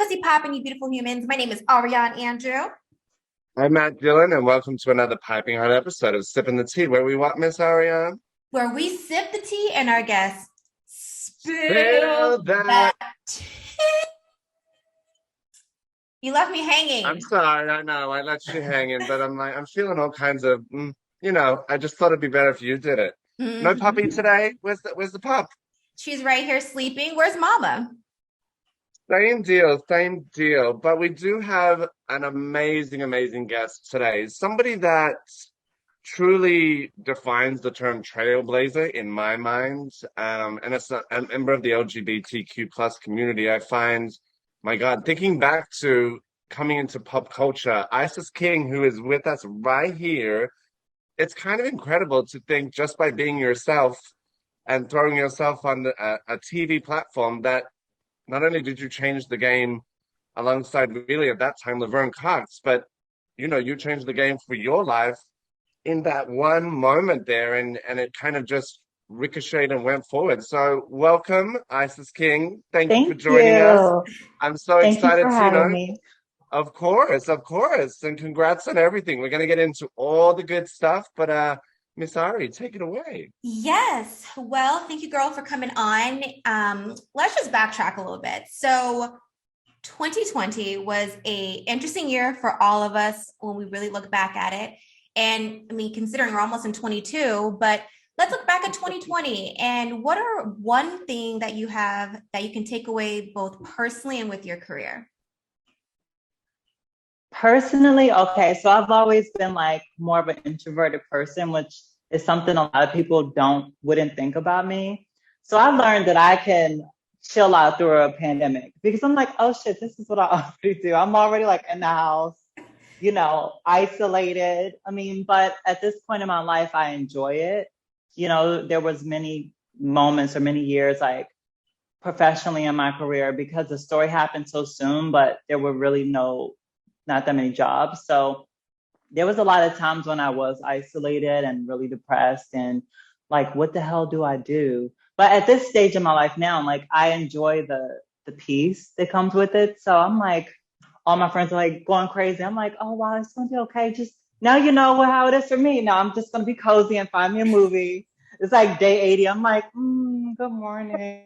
pussy popping, you beautiful humans. My name is Ariane Andrew, I'm Matt Dillon, and welcome to another piping hot episode of Sipping the Tea, where we what, Miss Ariane? where we sip the tea and our guests spill Spill that. that tea. You left me I'm hanging. sorry, I know, I let you hang in, but I'm feeling all kinds of, I just thought it'd be better if you did it. No puppy Mhm. today? Where's the pup? She's right here sleeping. Where's Mama? Same deal, same deal. But we do have an amazing, amazing guest today. Somebody that truly defines the term trailblazer in my mind. And as a member of the LGBTQ plus community, I find, my God, thinking back to coming into pop culture, Isis King, who is with us right here, it's kind of incredible to think just by being yourself and throwing yourself on a TV platform that not only did you change the game alongside really at that time Laverne Cox, but you changed the game for your life in that one moment there, and it kind of just ricocheted and went forward. So welcome, Isis King. Thank you for Thank joining us. you. I'm so Thank you excited for to, having me. of course, and congrats on everything. We're gonna get into all the good stuff, but Miss Ari, take it away. Yes. Well, thank you, girl, for coming on. Let's just backtrack a little bit. So 2020 was a interesting year for all of us when we really look back at it. And I mean, considering we're almost in 22, but let's look back at 2020 and what are one thing that you have that you can take away both personally and with your career? Personally, okay, so I've always been like more of an introverted person, which is something a lot of people wouldn't think about me. So I learned that I can chill out through a pandemic because I'm like, oh shit, this is what I already do. I'm already like in the house, isolated. I mean, but at this point in my life, I enjoy it. There was many moments or many years like professionally in my career because the story happened so soon, but there were really not that many jobs. So there was a lot of times when I was isolated and really depressed and like, what the hell do I do? But at this stage in my life now, like I enjoy the peace that comes with it. So I'm like, all my friends are like going crazy. I'm like, oh wow, it's gonna be okay. Just now you know how it is for me. Now I'm just gonna be cozy and find me a movie. It's like day 80. I'm like, good morning.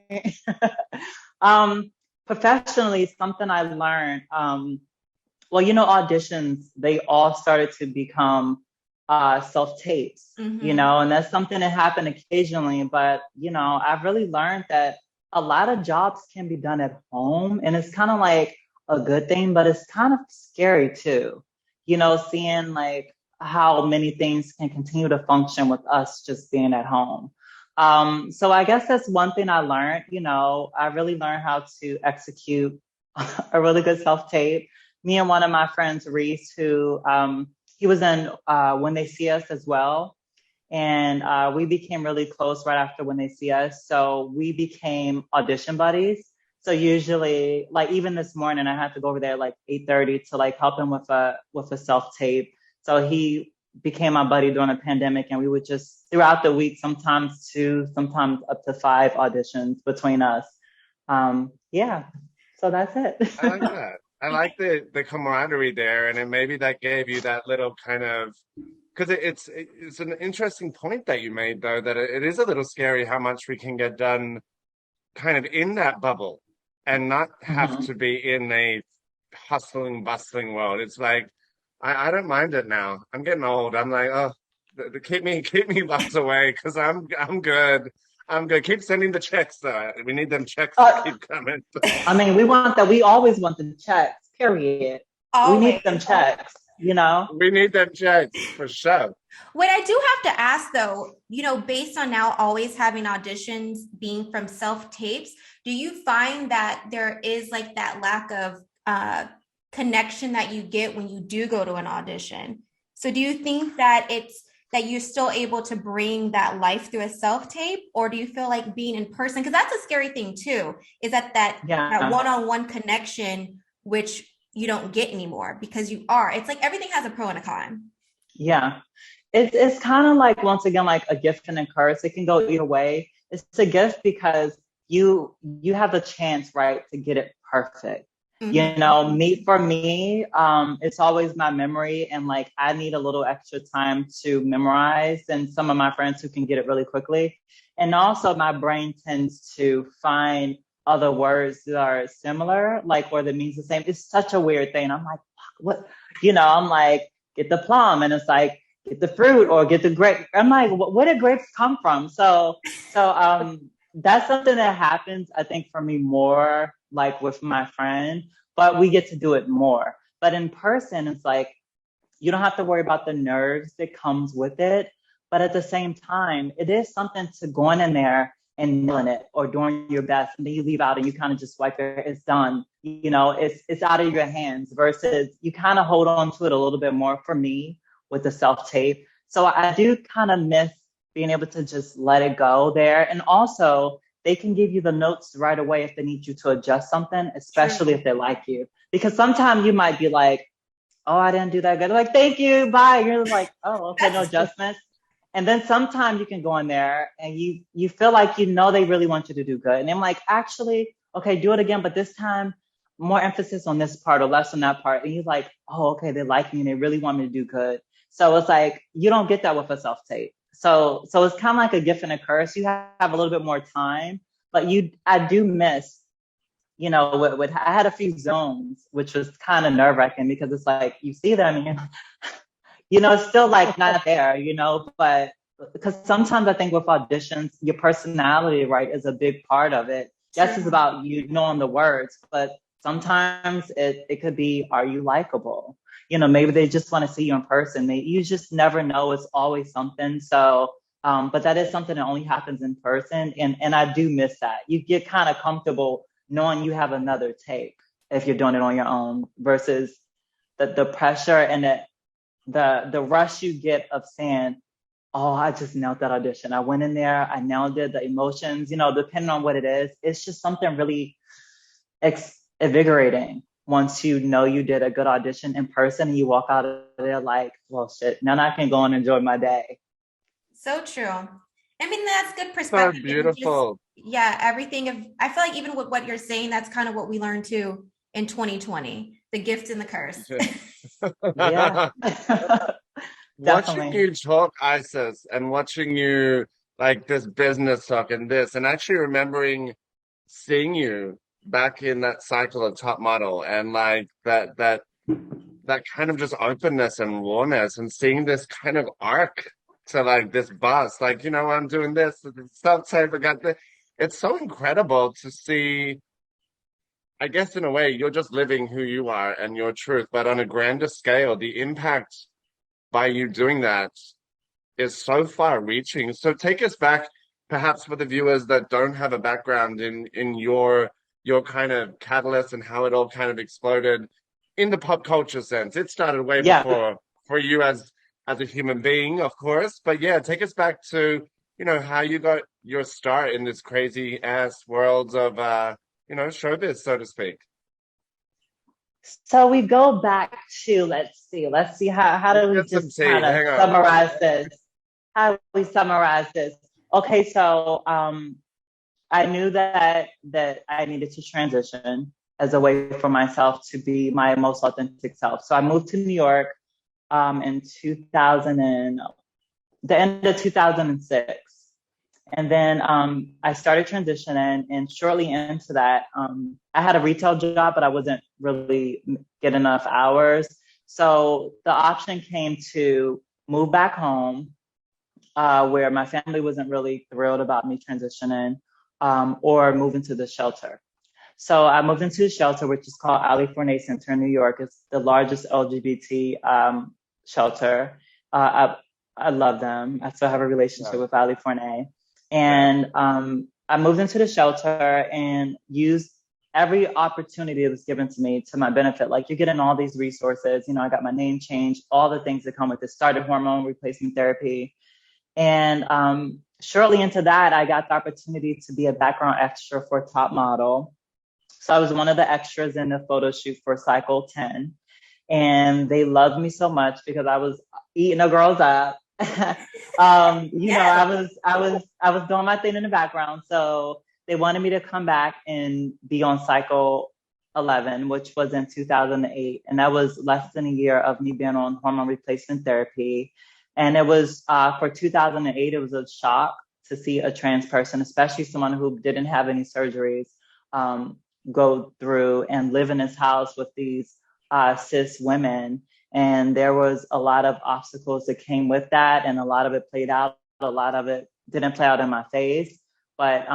um, Professionally, something I learned. Well, auditions, they all started to become self-tapes, Mm-hmm. and that's something that happened occasionally. But, I've really learned that a lot of jobs can be done at home. And it's kind of like a good thing, but it's kind of scary too, seeing like how many things can continue to function with us just being at home. So I guess that's one thing I learned. I really learned how to execute a really good self-tape. Me and one of my friends, Reese, who he was in When They See Us as well. And we became really close right after When They See Us. So we became audition buddies. So usually, like even this morning, I had to go over there like 8:30 to like help him with a self-tape. So he became my buddy during the pandemic, and we would just throughout the week, sometimes two, sometimes up to five auditions between us. Yeah, so that's I like it. that. I like the camaraderie there, and then maybe that gave you that little kind of because it's an interesting point that you made though that it is a little scary how much we can get done kind of in that bubble and not have Mhm. to be in a hustling, bustling world. It's like I don't mind it now. I'm getting old. I'm like, oh, keep me locked away because I'm good. I'm good. Keep sending the checks though. We need them checks to Uh, keep coming. I mean, we want that. We always want the checks, period. We Always. need them checks. We need them checks for sure. What I do have to ask though, based on now always having auditions being from self tapes, do you find that there is like that lack of connection that you get when you do go to an audition? So do you think that it's that you're still able to bring that life through a self tape, or do you feel like being in person? Because that's a scary thing too, is that Yeah. one-on-one connection, which you don't get anymore because you are. It's like everything has a pro and a con. Yeah. It's kind of like, once again, like a gift and a curse. It can go either way. It's a gift because you have the chance, right, to get it perfect. You know, for me, it's always my memory, and like I need a little extra time to memorize than some of my friends who can get it really quickly. And also my brain tends to find other words that are similar, like or that means the same. It's such a weird thing. I'm like, what? You know, I'm like, get the plum, and it's like, get the fruit or get the grape. I'm like, where did grapes come from? So that's something that happens, I think, for me more like with my friend, but we get to do it more. But in person, it's like, you don't have to worry about the nerves that comes with it. But at the same time, it is something to going in there and nailing it or doing your best. And then you leave out and you kind of just wipe it, it's done. You know, it's out of your hands versus you kind of hold on to it a little bit more for me with the self-tape. So I do kind of miss being able to just let it go there. And also, they can give you the notes right away if they need you to adjust something, especially if they like you. Because sometimes you might be like, oh, I didn't do that good. They're like, thank you, bye. You're like, oh, okay, no adjustments. And then sometimes you can go in there and you feel like you know they really want you to do good. And I'm like, actually, okay, do it again, but this time more emphasis on this part or less on that part. And you're like, oh, okay, they like me and they really want me to do good. So it's like you don't get that with a self-tape. So it's kind of like a gift and a curse. You have a little bit more time, but I do miss, you know, I had a few zones, which was kind of nerve wracking because it's like you see them and you know, it's still like not there, you know, but because sometimes I think with auditions, your personality, right, is a big part of it. Yes, it's about you knowing the words, but sometimes it could be, are you likable? You know, maybe they just want to see you in person. You just never know. It's always something. So, but that is something that only happens in person. And I do miss that. You get kind of comfortable knowing you have another take if you're doing it on your own versus the pressure and the rush you get of saying, oh, I just nailed that audition. I went in there, I nailed it, the emotions, you know, depending on what it is, it's just something really invigorating once you know you did a good audition in person and you walk out of there like, well, shit, now I can go and enjoy my day. So true. I mean, that's good So perspective. beautiful. Yeah, everything of I feel like even with what you're saying, that's kind of what we learned too in 2020, the gift and the curse. Yeah. Watching Definitely. you talk, Isis, and watching you like this business talk and this, and actually remembering seeing you back in that cycle of top model and like that kind of just openness and rawness and seeing this kind of arc to like this bus, like, you know, I'm doing this, stuff, I forgot this. It's so incredible to see. I guess in a way, you're just living who you are and your truth, but on a grander scale, the impact by you doing that is so far reaching. So take us back, perhaps for the viewers that don't have a background in your kind of catalyst and how it all kind of exploded in the pop culture sense. It started way Yeah. before for you as a human being, of course. But yeah, take us back to, you know, how you got your start in this crazy ass world of you know, showbiz, so to speak. So we go back to, let's see how Let's do we get some just tea. kind of Hang on. summarize this? How do we summarize this? Okay, so I knew that I needed to transition as a way for myself to be my most authentic self. So I moved to New York in 2000 and the end of 2006. And then I started transitioning, and shortly into that, I had a retail job, but I wasn't really getting enough hours. So the option came to move back home, where my family wasn't really thrilled about me transitioning, or move into the shelter. So I moved into the shelter, which is called Ali Forney Center in New York. It's the largest LGBT shelter. I love them. I still have a relationship with Ali Forney. And I moved into the shelter and used every opportunity that was given to me to my benefit. Like you're getting all these resources. You know, I got my name changed, all the things that come with it. Started hormone replacement therapy. And shortly into that, I got the opportunity to be a background extra for Top Model. So I was one of the extras in the photo shoot for Cycle 10. And they loved me so much because I was eating the girls up. You know, I was doing my thing in the background. So they wanted me to come back and be on Cycle 11, which was in 2008. And that was less than a year of me being on hormone replacement therapy. And it was for 2008, it was a shock to see a trans person, especially someone who didn't have any surgeries, go through and live in this house with these cis women. And there was a lot of obstacles that came with that. And a lot of it played out. A lot of it didn't play out in my face. But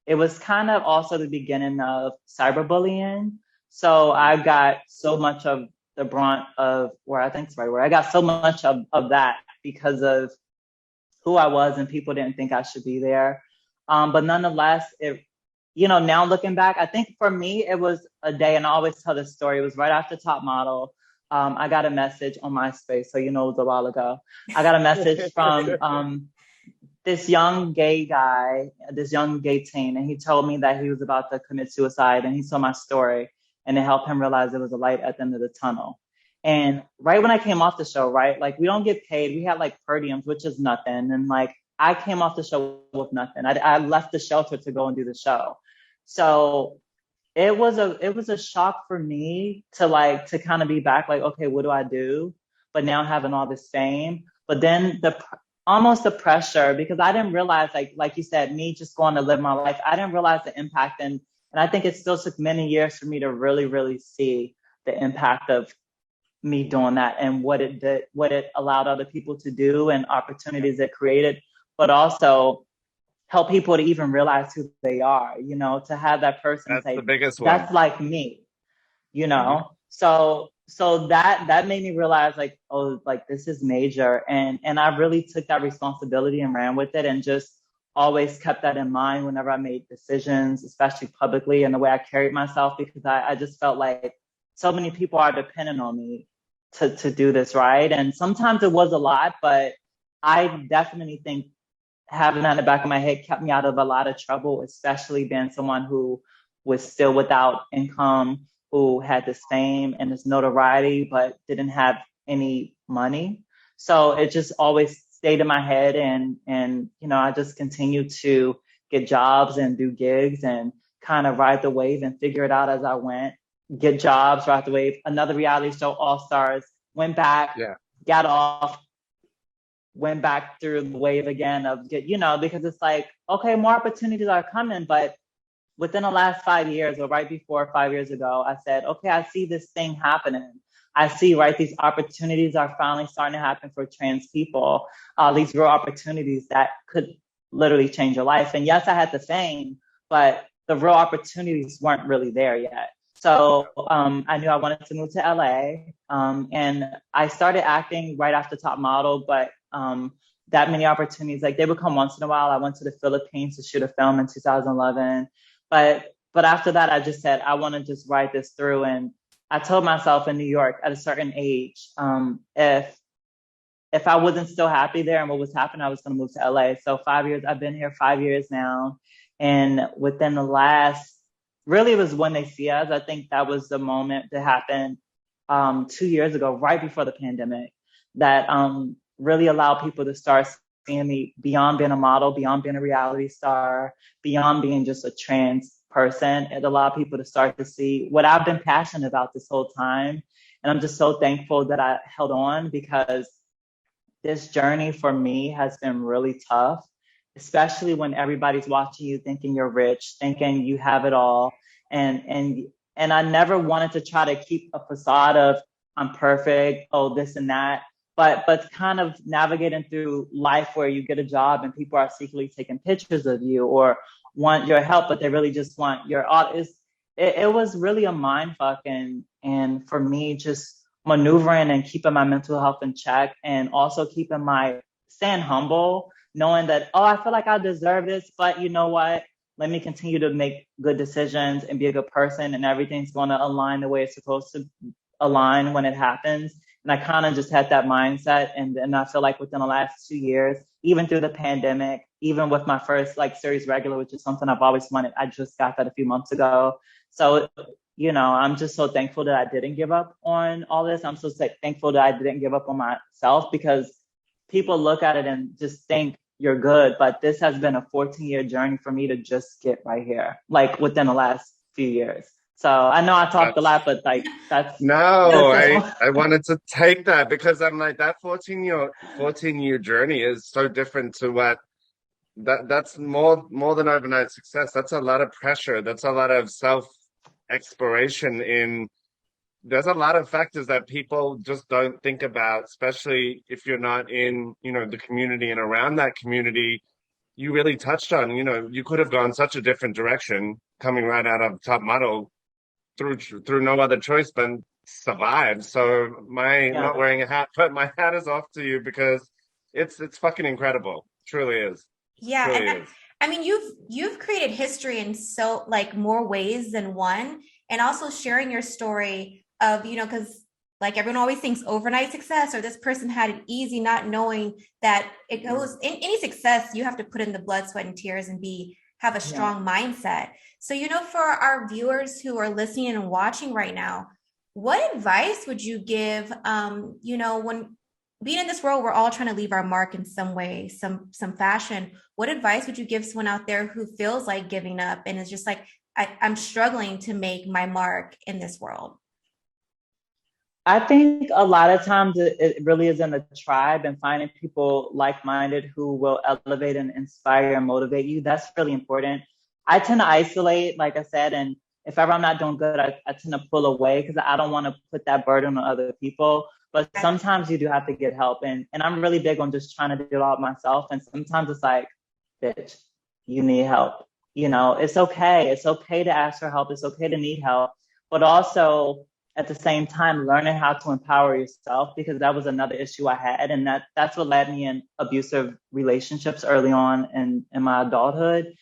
it was kind of also the beginning of cyberbullying. So I got so much of the brunt of where I think it's right where I got so much of that because of who I was and people didn't think I should be there. But nonetheless, it, you know, now looking back, I think for me, it was a day, and I always tell this story. It was right after Top Model. I got a message on MySpace, so you know it was a while ago. I got a message from this young gay guy, this young gay teen, and he told me that he was about to commit suicide, and he saw my story, and it helped him realize there was a light at the end of the tunnel. And right when I came off the show, right, like we don't get paid. We had like per diems, which is nothing. And like I came off the show with nothing. I left the shelter to go and do the show. So it was a shock for me to kind of be back, like, okay, what do I do? But now having all this fame, but then almost the pressure, because I didn't realize, like you said, me just going to live my life, I didn't realize the impact. And I think it still took many years for me to really, really see the impact of me doing that and what it did, what it allowed other people to do and opportunities it created, but also help people to even realize who they are, you know, to have that person That's say, the biggest one. that's like me, you know? So that made me realize like, oh, like this is major. And I really took that responsibility and ran with it and just always kept that in mind whenever I made decisions, especially publicly, and the way I carried myself, because I just felt like so many people are dependent on me to do this, right? And sometimes it was a lot, but I definitely think having that in the back of my head kept me out of a lot of trouble, especially being someone who was still without income, who had this fame and this notoriety, but didn't have any money. So it just always stayed in my head. And you know, I just continued to get jobs and do gigs and kind of ride the wave and figure it out as I went, get jobs, ride the wave. Another reality show, Allstars, went back, got off, went back through the wave again of you know, because it's like, okay, more opportunities are coming. But within the last 5 years, or right before 5 years ago, I said, okay, I see this thing happening. I see, right, these opportunities are finally starting to happen for trans people, these real opportunities that could literally change your life. And yes, I had the fame, but the real opportunities weren't really there yet. So I knew I wanted to move to LA, and I started acting right after Top Model, but that many opportunities, like they would come once in a while. I went to the Philippines to shoot a film in 2011, but after that, I just said, I want to just ride this through. And I told myself in New York at a certain age, if I wasn't still happy there and what was happening, I was going to move to LA. So 5 years, I've been here 5 years now. And within the last, really it was When They See Us, I think that was the moment that happened 2 years ago, right before the pandemic, that really allowed people to start seeing me beyond being a model, beyond being a reality star, beyond being just a trans person. It allowed people to start to see what I've been passionate about this whole time. And I'm just so thankful that I held on, because this journey for me has been really tough, especially when everybody's watching you thinking you're rich, thinking you have it all. And I never wanted to try to keep a facade of I'm perfect, oh, this and that. But kind of navigating through life where you get a job and people are secretly taking pictures of you or want your help, but they really just want your art. It was really a mind fuck. And for me, just maneuvering and keeping my mental health in check, and also staying humble, knowing that, oh, I feel like I deserve this, but you know what? Let me continue to make good decisions and be a good person, and everything's going to align the way it's supposed to align when it happens. And I kind of just had that mindset. And I feel like within the last 2 years, even through the pandemic, even with my first like series regular, which is something I've always wanted, I just got that a few months ago. So, you know, I'm just so thankful that I didn't give up on all this. I'm so thankful that I didn't give up on myself, because people look at it and just think you're good. But this has been a 14-year journey for me to just get right here, like within the last few years. So I know I talked a That's lot, but like no, No, that's I wanted to take that because I'm like that 14-year journey is so different to what that's more than overnight success. That's a lot of pressure. That's a lot of self exploration in there's a lot of factors that people just don't think about, especially if you're not in, the community and around that community. You really touched on, you could have gone such a different direction coming right out of Top Model through no other choice but survive. So my not yeah. wearing a hat, but my hat is off to you because it's fucking incredible. Truly is. yeah, Truly and is. I mean you've created history in so like more ways than one, and also sharing your story of because like everyone always thinks overnight success or this person had it easy, not knowing that it goes in any success you have to put in the blood, sweat, and tears and be have a Yeah. strong mindset. So for our viewers who are listening and watching right now, what advice would you give when being in this world, we're all trying to leave our mark in some way, some fashion. What advice would you give someone out there who feels like giving up and is just like, I'm struggling to make my mark in this world? I think a lot of times it really is in the tribe and finding people like-minded who will elevate and inspire and motivate you. That's really important. I tend to isolate, like I said, and if ever I'm not doing good, I tend to pull away because I don't want to put that burden on other people. But sometimes you do have to get help. And I'm really big on just trying to do it all myself. And sometimes it's like, bitch, you need help. It's okay. It's okay to ask for help. It's okay to need help. But also, at the same time learning how to empower yourself, because that was another issue I had, and that's what led me in abusive relationships early on in my adulthood.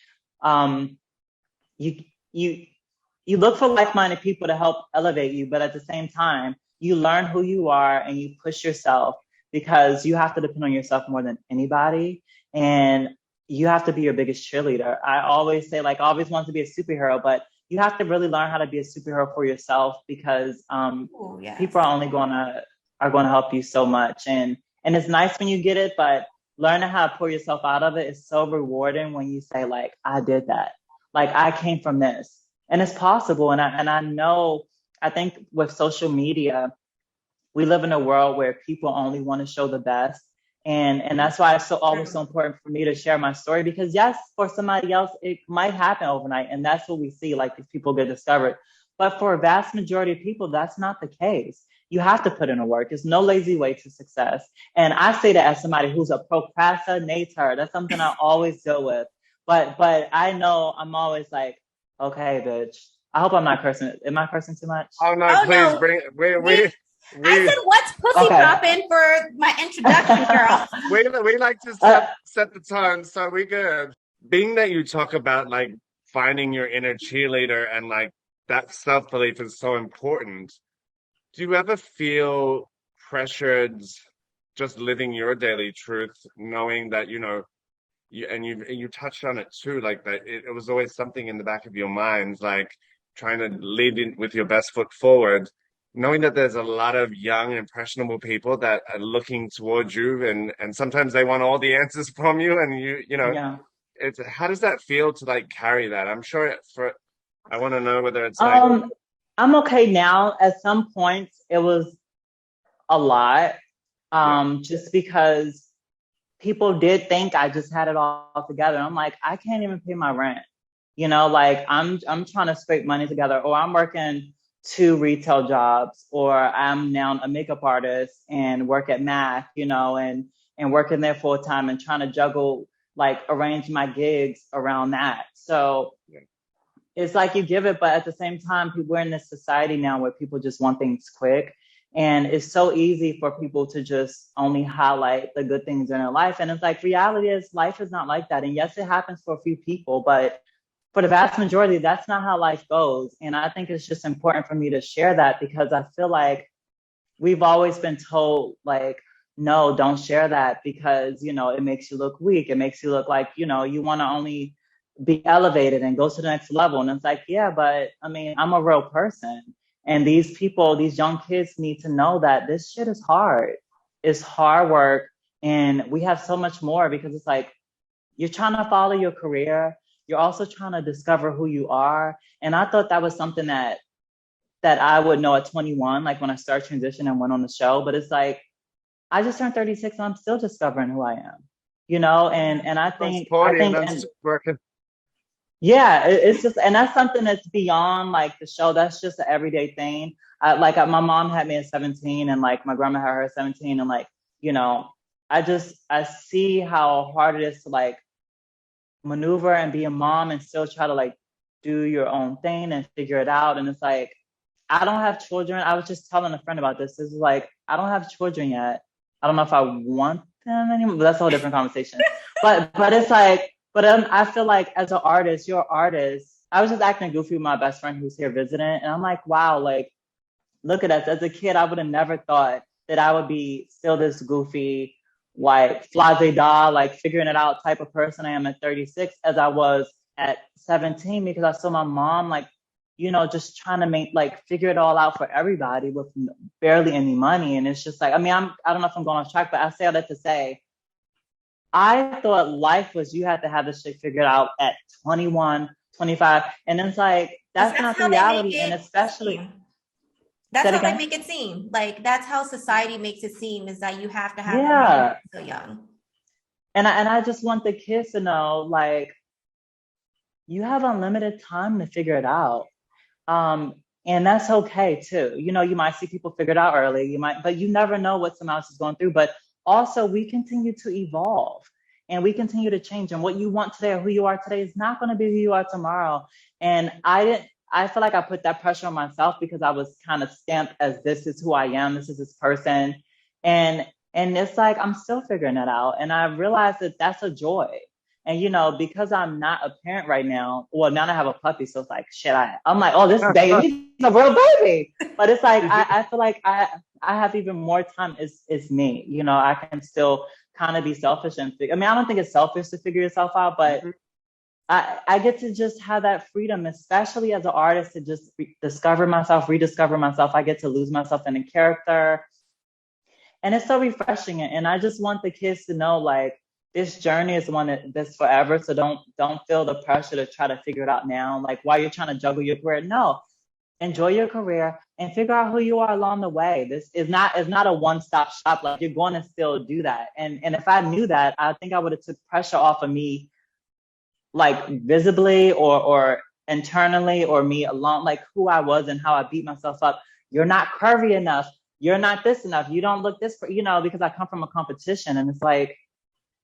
um you you you look for like-minded people to help elevate you, but at the same time you learn who you are and you push yourself, because you have to depend on yourself more than anybody, and you have to be your biggest cheerleader. I always say, like, I always want to be a superhero, but you have to really learn how to be a superhero for yourself, because Oh, people yes. are only gonna help you so much, and it's nice when you get it, but learning how to pull yourself out of it is so rewarding when you say, like, I did that, like I came from this, and it's possible. And I know, I think with social media, we live in a world where people only want to show the best. And that's why it's always so True. important for me to share my story, because yes, for somebody else it might happen overnight, and that's what we see, like, if people get discovered. But for a vast majority of people, that's not the case. You have to put in the work. There's no lazy way to success. And I say that as somebody who's a procrastinator. That's something I always deal with. But I know I'm always like, okay, bitch. I hope I'm not cursing. Am I cursing too much? Oh no, Oh please no, bring we. I we said, "What's pussy Okay. popping" for my introduction, girl? we like to uh, set the tone, so we good. Being that you talk about like finding your inner cheerleader and like that self-belief is so important. Do you ever feel pressured just living your daily truth, knowing that, you touched on it too, like that it was always something in the back of your mind, like trying to lead in with your best foot forward, knowing that there's a lot of young, impressionable people that are looking towards you, and sometimes they want all the answers from you, and yeah. it's how does that feel to like carry that? I'm sure I want to know whether it's like, Um, I'm okay now. At some points, it was a lot, yeah, just because people did think I just had it all together. I'm like, I can't even pay my rent. Like, I'm trying to scrape money together, or I'm working two retail jobs, or I'm now a makeup artist and work at Mac, and working there full time and trying to juggle, like, arrange my gigs around that. So yeah, it's like you give it, but at the same time, we're in this society now where people just want things quick. And it's so easy for people to just only highlight the good things in their life. And it's like, reality is, life is not like that. And yes, it happens for a few people, but for the vast majority, that's not how life goes. And I think it's just important for me to share that, because I feel like we've always been told, like, no, don't share that, because it makes you look weak. It makes you look like you want to only be elevated and go to the next level. And it's like, yeah, but I mean, I'm a real person, and these people, these young kids, need to know that this shit is hard. It's hard work, and we have so much more, because it's like, you're trying to follow your career, you're also trying to discover who you are. And I thought that was something that I would know at 21, like when I started transition and went on the show. But it's like, I just turned 36 and I'm still discovering who I am, you know? And I think, and I'm still working. yeah, it's just, and that's something that's beyond like the show. That's just an everyday thing. My mom had me at 17 and like my grandma had her at 17. And like, you know, I see how hard it is to like maneuver and be a mom and still try to like do your own thing and figure it out. And it's like, I don't have children. I was just telling a friend about this. This is like, I don't have children yet. I don't know if I want them anymore, but that's a whole different conversation. But it's like, I feel like as an artist, you're an artist. I was just acting goofy with my best friend who's here visiting, and I'm like, wow, like, look at us. As a kid, I would have never thought that I would be still this goofy, like, fly-de-da, like, figuring it out type of person I am at 36 as I was at 17, because I saw my mom, like, you know, just trying to figure it all out for everybody with barely any money. And it's just like, I mean, I don't know if I'm going off track, but I say all that to say, I thought life was you had to have this shit figured out at 21, 25. And it's like, that's not the reality. And especially, that's how they make it seem. Like, that's how society makes it seem, is that you have to have yeah, so young. And I just want the kids to know, like, you have unlimited time to figure it out. And that's okay too. You know, you might see people figure it out early, but you never know what someone else is going through. But also we continue to evolve and we continue to change. And what you want today or who you are today is not going to be who you are tomorrow. And I feel like I put that pressure on myself because I was kind of stamped as this is who I am. This is this person. And it's like, I'm still figuring it out. And I realized that that's a joy. And, you know, because I'm not a parent right now, well, now I have a puppy. So it's like, shit, I'm like, oh, this baby is a real baby. But it's like, I feel like I have even more time. It's me, you know, I can still kind of be selfish and I don't think it's selfish to figure yourself out, but I get to just have that freedom, especially as an artist, to just rediscover myself. I get to lose myself in a character. And it's so refreshing. And I just want the kids to know, like, this journey is one that's forever. So don't feel the pressure to try to figure it out now. Like while you're trying to juggle your career, no, enjoy your career and figure out who you are along the way. This is not a one-stop shop. Like you're going to still do that. And if I knew that, I think I would have took pressure off of me, like visibly or internally, or me along, like who I was and how I beat myself up. You're not curvy enough. You're not this enough. You don't look this, you know, because I come from a competition, and it's like,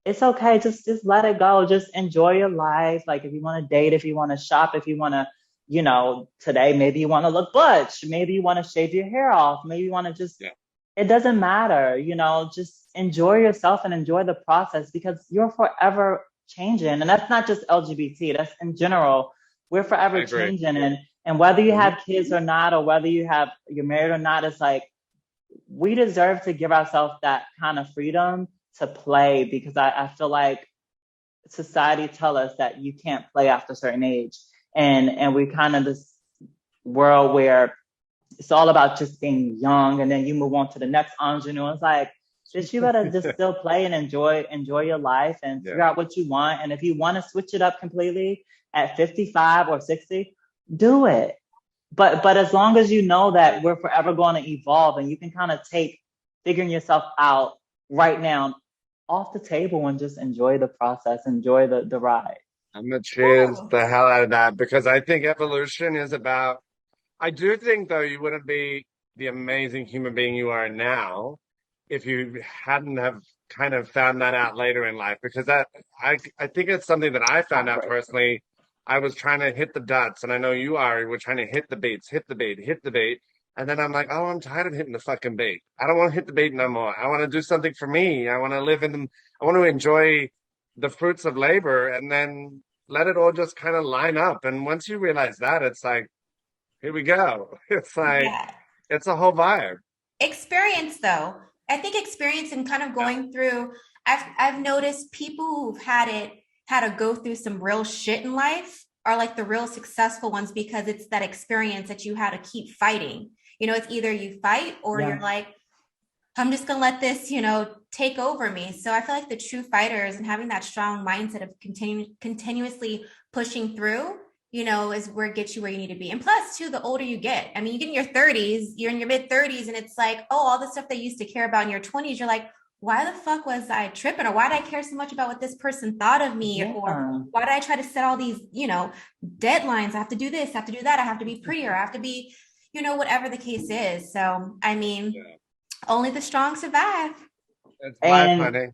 it's okay. Just let it go. Just enjoy your life. Like if you want to date, if you want to shop, if you want to, you know, today, maybe you want to look butch. Maybe you want to shave your hair off. Maybe you want to just, It doesn't matter, you know, just enjoy yourself and enjoy the process, because you're forever changing. And that's not just LGBT, that's in general. We're forever changing. And whether you have kids or not, or whether you're married or not, it's like, we deserve to give ourselves that kind of freedom to play, because I feel like society tell us that you can't play after a certain age. And we kind of this world where it's all about just being young, and then you move on to the next ingenue. It's like, bitch, you better just still play and enjoy your life and figure out what you want. And if you want to switch it up completely at 55 or 60, do it. But as long as you know that we're forever going to evolve, and you can kind of take figuring yourself out right now off the table and just enjoy the process, enjoy the ride. I'm gonna cheers the hell out of that, because I think evolution is about, I do think though you wouldn't be the amazing human being you are now if you hadn't have kind of found that out later in life, because I think it's something that I found out personally. I was trying to hit the dots, and I know you are. We're trying to hit the beats, hit the beat. And then I'm like, oh, I'm tired of hitting the fucking beat. I don't want to hit the beat no more. I want to do something for me. I want to I want to enjoy the fruits of labor, and then let it all just kind of line up. And once you realize that, it's like, here we go. It's like, it's a whole vibe. Experience though. I think experience and kind of going through, I've noticed people who've had to go through some real shit in life are like the real successful ones, because it's that experience that you had to keep fighting. You know, it's either you fight or you're like, I'm just gonna let this, you know, take over me. So I feel like the true fighters and having that strong mindset of continuously pushing through, is where it gets you where you need to be. And plus, too, the older you get, I mean, you get in your 30s, you're in your mid 30s, and it's like, oh, all the stuff they used to care about in your 20s, you're like, why the fuck was I tripping? Or why did I care so much about what this person thought of me? Yeah. Or why did I try to set all these, deadlines? I have to do this, I have to do that, I have to be prettier, I have to be, whatever the case is. So, I mean, only the strong survive. It's life, And honey.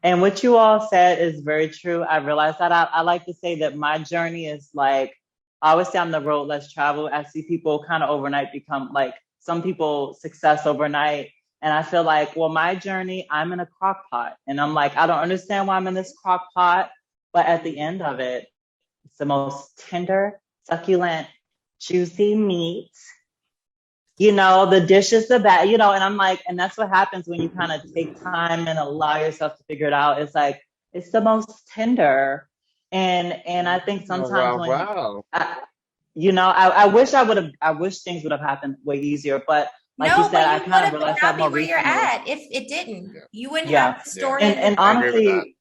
and what you all said is very true. I realize that. I like to say that my journey is like, I always say I'm the road less traveled. I see people kind of overnight become like, some people success overnight. And I feel like, well, my journey, I'm in a crock pot. And I'm like, I don't understand why I'm in this crock pot. But at the end of it, it's the most tender, succulent, juicy meat. The dish is the best, and I'm like, and that's what happens when you kind of take time and allow yourself to figure it out. It's like, it's the most tender. And I think sometimes Wow. I wish things would have happened way easier, but like you No, said, but I you kind would of have realized now that be more where you're recently. at if it didn't. You wouldn't Yeah. have the story. And I agree with that. honestly,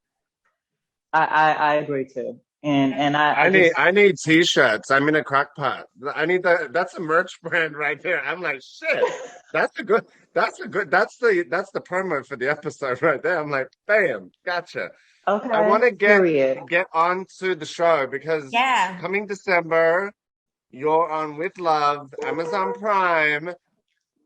I agree too. And I just, I need t-shirts. I'm in a crock pot. I need that's a merch brand right there. I'm like, shit. That's that's the promo for the episode right there. I'm like, bam, gotcha. I want okay, to period. get on to the show because Yeah. coming December, you're on With Love, Amazon Prime,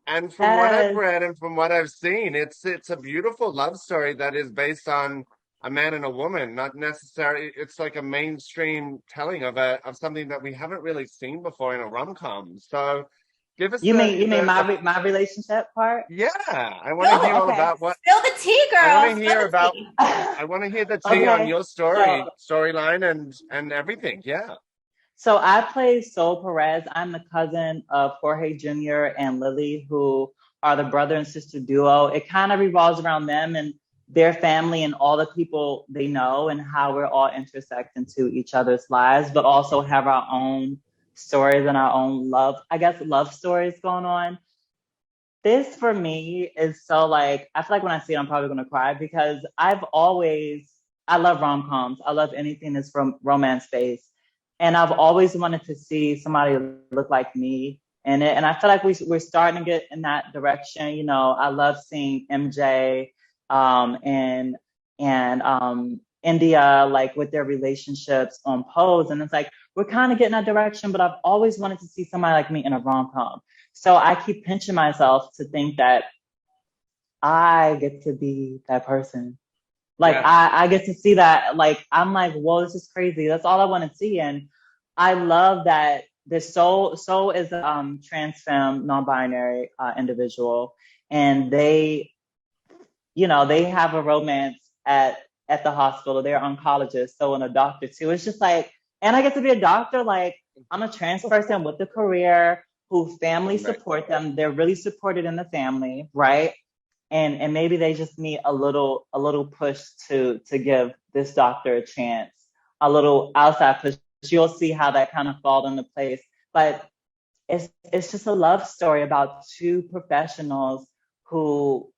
and from what I've Yes. read and from what I've seen, it's a beautiful love story that is based on a man and a woman, not necessarily. It's like a mainstream telling of something that we haven't really seen before in a rom-com. So, give us You mean the my relationship part? yeah. I want to Spill hear Oh, all okay. about what spill the tea, I want girl. to Spill hear the about. tea. I want to hear the tea on Okay. your storyline, and everything. Yeah. So I play Sol Perez. I'm the cousin of Jorge Jr. and Lily, who are the brother and sister duo. It kind of revolves around them and their family and all the people they know and how we're all intersect into each other's lives, but also have our own stories and our own love stories going on. This for me is so like, I feel like when I see it, I'm probably going to cry because I love rom-coms. I love anything that's from romance based. And I've always wanted to see somebody look like me in it. And I feel like we're starting to get in that direction. I love seeing MJ and India, like with their relationships on Pose. And it's like, we're kind of getting that direction, but I've always wanted to see somebody like me in a rom-com. So I keep pinching myself to think that I get to be that person. Like I get to see that. Like I'm like, whoa, this is crazy. That's all I want to see. And I love that this Soul is a trans femme, non-binary individual, and they have a romance at the hospital. They're oncologists, so and a doctor too. It's just like, and I get to be a doctor. Like I'm a trans person with a career who family support them. They're really supported in the family, right? And maybe they just need a little push to give this doctor a chance, a little outside push. You'll see how that kind of falls into place. But it's just a love story about two professionals who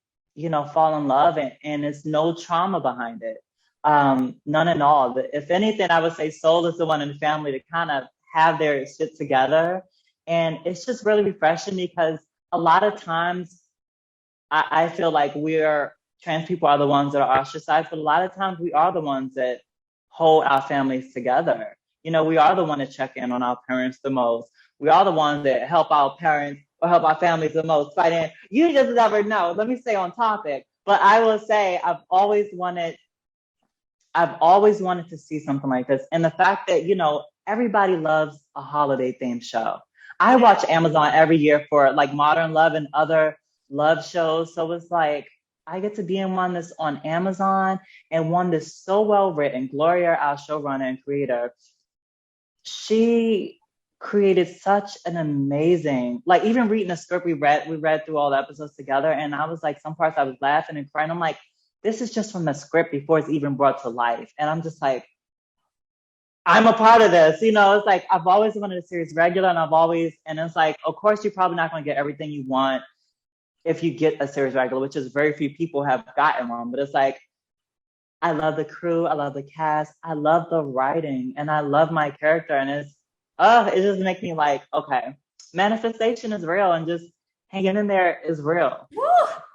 fall in love, and there's no trauma behind it, none at all. If anything, I would say Soul is the one in the family to kind of have their shit together, and it's just really refreshing because a lot of times I feel like trans people are the ones that are ostracized, but a lot of times we are the ones that hold our families together. We are the one to check in on our parents the most. We are the ones that help our parents or help our families the most. But you just never know. Let me stay on topic. But I will say I've always wanted to see something like this. And the fact that, everybody loves a holiday themed show. I watch Amazon every year for like Modern Love and other love shows. So it's like, I get to be in one that's on Amazon and one that's so well written. Gloria, our showrunner and creator, she created such an amazing, like even reading the script, we read through all the episodes together. And I was like, some parts I was laughing and crying. I'm like, this is just from the script before it's even brought to life. And I'm just like, I'm a part of this. It's like, I've always wanted a series regular and it's like, of course, you're probably not going to get everything you want if you get a series regular, which is very few people have gotten one. But it's like, I love the crew. I love the cast. I love the writing, and I love my character. And it just makes me like, okay, manifestation is real, and just hanging in there is real. Woo!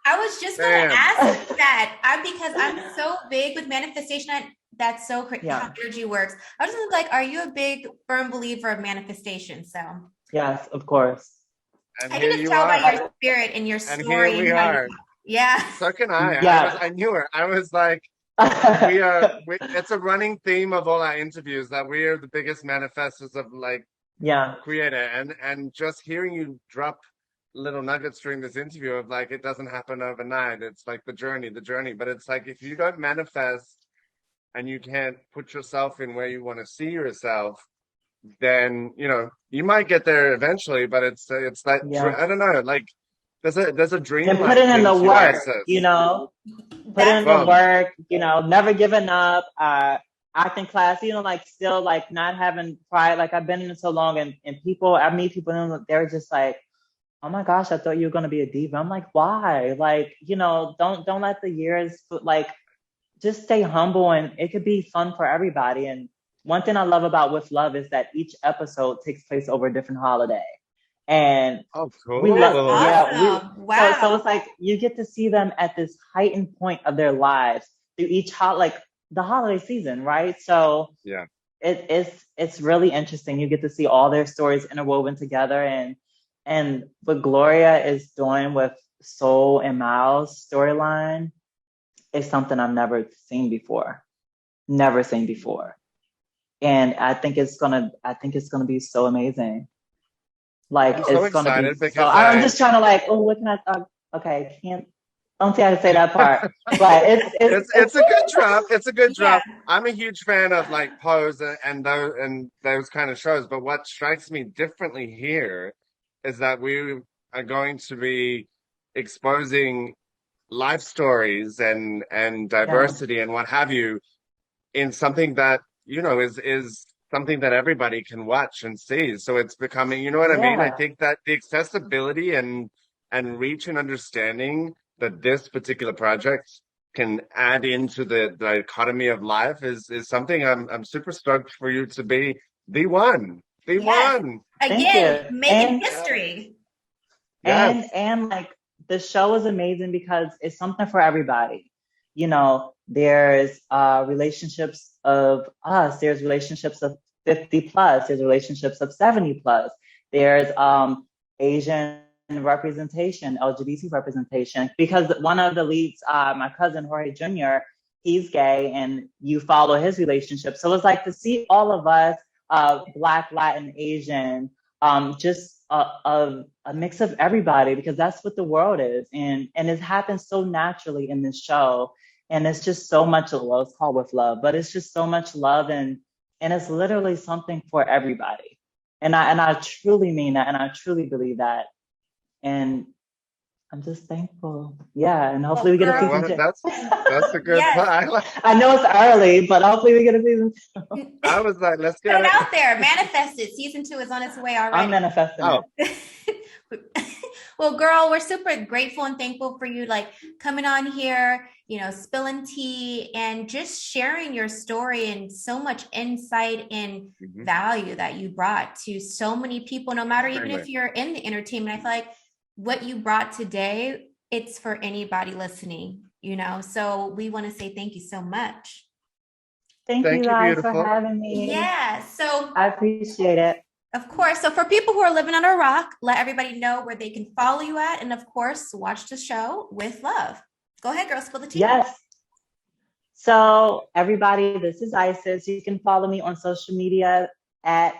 I was just gonna Damn. ask that. Because I'm so big with manifestation. That's so crazy Yeah. how energy works. I was just like, are you a big firm believer of manifestation? So Yes, of course. And I here can just you tell by are. your spirit and your And here story we and how you are. talk. Yeah. So can I. Yeah. I knew her. I was like, it's a running theme of all our interviews that we are the biggest manifestors of like Yeah. creator. And just hearing you drop little nuggets during this interview of like, it doesn't happen overnight. It's like the journey. But it's like, if you don't manifest and you can't put yourself in where you want to see yourself, then, you might get there eventually, but it's that, Yeah. I don't know, like, there's a And put dreamlike it in thing the to you, work, Isis. put in That's the Well, work, never giving up, acting class, like still like not having pride. Like I've been in it so long, and I meet people and they're just like, oh my gosh, I thought you were going to be a diva. I'm like, why? Like, don't let the years, like, just stay humble, and it could be fun for everybody. And one thing I love about With Love is that each episode takes place over a different holiday. And oh, we love, cool. yeah, awesome. so Wow. it's like you get to see them at this heightened point of their lives through like the holiday season, right? So Yeah. it's really interesting. You get to see all their stories interwoven together, and what Gloria is doing with Soul and Miles' storyline is something I've never seen before. Never seen before. And I think it's gonna be so amazing. Like I'm so it's gonna be excited so. because I'm just trying to like, oh, what can I? Okay, don't say I say that part, but it's a good drop. It's a good Yeah. drop. I'm a huge fan of like Pose and those kind of shows. But what strikes me differently here is that we are going to be exposing life stories and yeah, diversity and what have you in something that is something that everybody can watch and see. So it's becoming, you know what I mean? I yeah, think that the accessibility and reach and understanding that this particular project can add into the dichotomy of life is something I'm super stoked for you to be the one. The Yes. one. thank Again, you. making history. Yes. And like the show is amazing because it's something for everybody. There's relationships of us, there's relationships of 50 plus, there's relationships of 70 plus, there's Asian representation, LGBT representation, because one of the leads, my cousin Jorge Jr., he's gay, and you follow his relationship. So it's like to see all of us, Black, Latin, Asian, just a mix of everybody, because that's what the world is, and it happens so naturally in this show, and it's just so much love. It's called With Love, but it's just so much love, and it's literally something for everybody, and I truly mean that, and I truly believe that, and I'm just thankful. Yeah, and hopefully Well, we get a I girl, season want to, two. that's a good yes. part. I know it's early, but hopefully we get a season two. I was like, let's Put get it it. out there. Manifest it. Season 2 is on its way I'm already. manifesting Oh, it. Well, girl, we're super grateful and thankful for you like coming on here, spilling tea and just sharing your story and so much insight and mhm. value that you brought to so many people, no matter even Extremely. if you're in the entertainment. I feel like what you brought today, it's for anybody listening. So we want to say thank you so much. Thank you Thank you, guys for beautiful. having me. Yeah. So I appreciate it. of course. So for people who are living on a rock, let everybody know where they can follow you at. And of course, watch the show With Love. Go ahead, girl, spill the tea. Yes. So everybody, this is Isis. You can follow me on social media at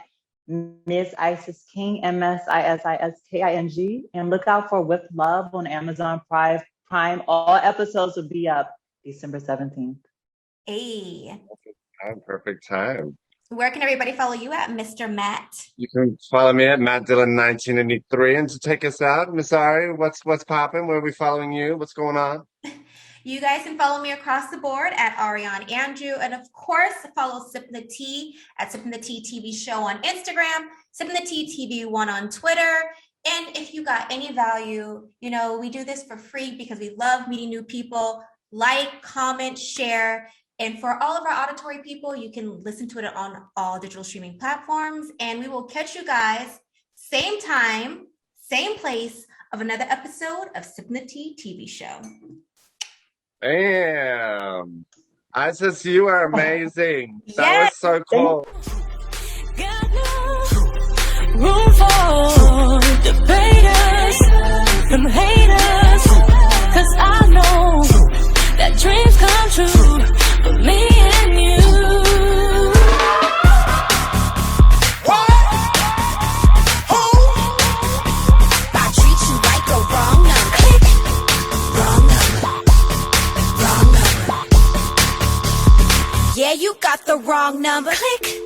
Miss Isis King, MSISISKING, and look out for With Love on Amazon Prime. All episodes will be up December 17th. Hey, Perfect time. where can everybody follow you at, Mr. Matt? You can follow me at Matt Dillon 1983. And to take us out, Miss Ari, what's popping? Where are we following you? What's going on? You guys can follow me across the board at Ariane Andrew. And of course, follow Sipping the Tea at Sipping the Tea TV show on Instagram, Sipping the Tea TV1 on Twitter. And if you got any value, we do this for free because we love meeting new people. Like, comment, share, And for all of our auditory people, you can listen to it on all digital streaming platforms. And we will catch you guys same time, same place of another episode of Sipping the Tea TV show. Damn. Isis, you are amazing. That Yes. was so cool. Got no room for debaters, them haters, 'cause I know that dreams come true for me and you. I treat you like a wrong number. Wrong number. Wrong number. Yeah, you got the wrong number. Click.